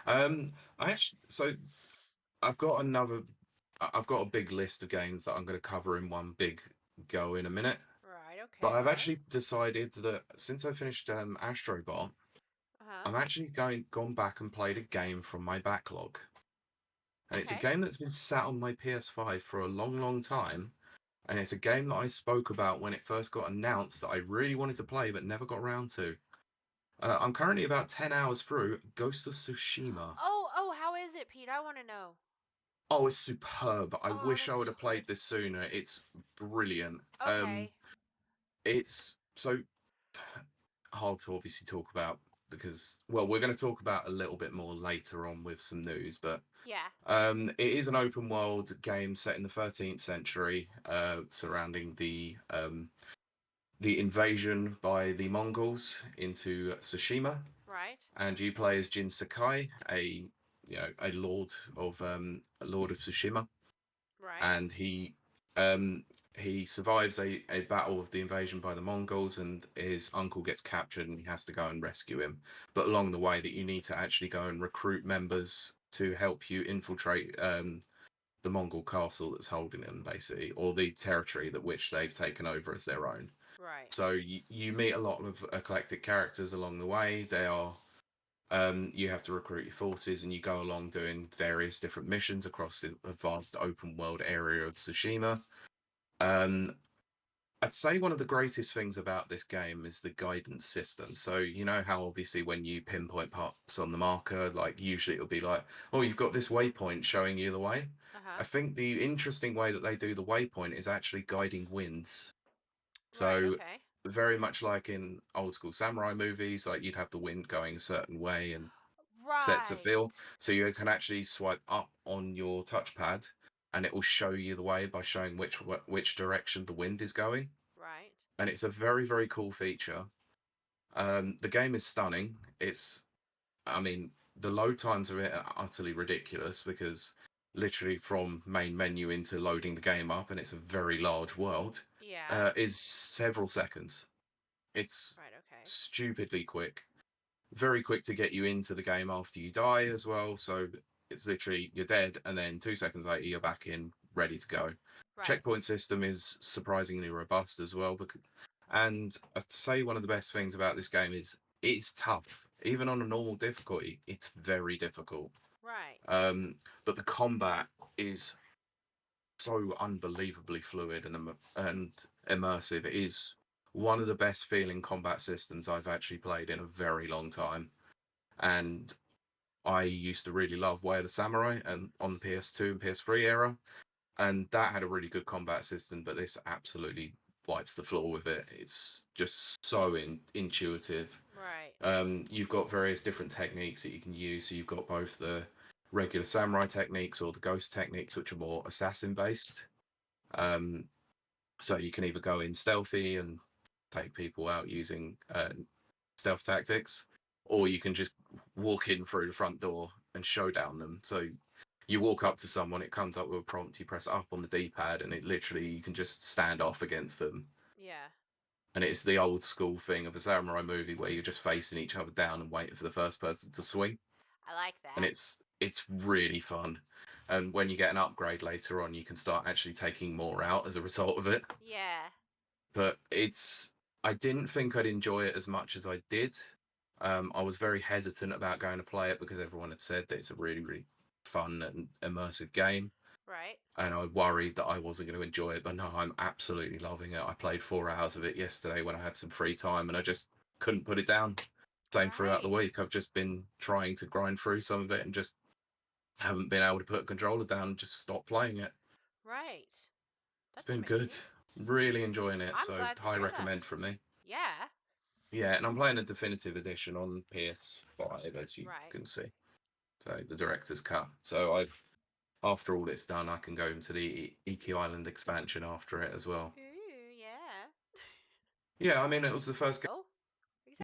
I actually, so I've got I've got a big list of games that I'm going to cover in one big go in a minute. Right, But okay, I've okay. actually decided that since I finished Astrobot, Uh-huh. I'm actually gone back and played a game from my backlog. And it's a Okay. game that's been sat on my PS5 for a long, long time. And it's a game that I spoke about when it first got announced that I really wanted to play but never got around to. I'm currently about 10 hours through Ghost of Tsushima. Oh, how is it, Pete? I want to know. Oh, it's superb. I Oh, wish I that's would so have played good. this sooner. It's brilliant. Okay. It's so hard to obviously talk about because, well, we're going to talk about a little bit more later on with some news, but Yeah. it is an open world game set in the 13th century, surrounding the invasion by the Mongols into Tsushima, Right. and you play as Jin Sakai, a lord of Tsushima, Right. and he survives a battle of the invasion by the Mongols, and his uncle gets captured, and he has to go and rescue him. But along the way, that you need to actually go and recruit members to help you infiltrate the Mongol castle that's holding him, basically, or the territory that which they've taken over as their own. Right. So you meet a lot of eclectic characters along the way. They are you have to recruit your forces, and you go along doing various different missions across the vast open world area of Tsushima. Um, I'd say one of the greatest things about this game is the guidance system. So you know how obviously when you pinpoint parts on the marker, like usually it'll be like, oh, you've got this waypoint showing you the way. I Uh-huh. think the interesting way that they do the waypoint is actually guiding winds. Right, So okay. very much like in old school samurai movies, like you'd have the wind going a certain way and sets a Right. feel. So you can actually swipe up on your touchpad, and it will show you the way by showing which direction the wind is going. Right. And it's a very, very cool feature. The game is stunning. I mean, the load times of it are utterly ridiculous because literally from main menu into loading the game up, and it's a very large world, Yeah. is several seconds. It's Right, okay. stupidly quick, very quick to get you into the game after you die as well. So it's literally you're dead, and then 2 seconds later you're back in, ready to go. Right. Checkpoint system is surprisingly robust as well. And I'd say one of the best things about this game is it's tough. Even on a normal difficulty, it's very difficult. Right. But the combat is so unbelievably fluid and immersive. It is one of the best feeling combat systems I've actually played in a very long time. And I used to really love Way of the Samurai and on PS2 and PS3 era, and that had a really good combat system. But this absolutely wipes the floor with it. It's just so intuitive. Right. You've got various different techniques that you can use. So you've got both the regular samurai techniques or the ghost techniques, which are more assassin based. Um, so you can either go in stealthy and take people out using stealth tactics, or you can just walk in through the front door and showdown them. So you walk up to someone, it comes up with a prompt, you press up on the D-pad, and it literally you can just stand off against them. Yeah. And it's the old school thing of a samurai movie where you're just facing each other down and waiting for the first person to swing. I like And that. it's really fun. And when you get an upgrade later on, you can start actually taking more out as a result of it. Yeah. But I didn't think I'd enjoy it as much as I did. I was very hesitant about going to play it because everyone had said that it's a really, really fun and immersive game. Right. And I worried that I wasn't going to enjoy it, but no, I'm absolutely loving it. I played 4 hours of it yesterday when I had some free time, and I just couldn't put it down. Same throughout the Right. week. I've just been trying to grind through some of it and just haven't been able to put a controller down and just stop playing it. Right. It's That's been good. amazing. Really enjoying it, I'm so glad to high hear that. recommend from me. Yeah. Yeah, and I'm playing a definitive edition on PS5, as you Right. can see. So the director's cut. So after all it's done, I can go into the Iki Island expansion after it as well. Ooh, yeah. Yeah, I mean, it was the first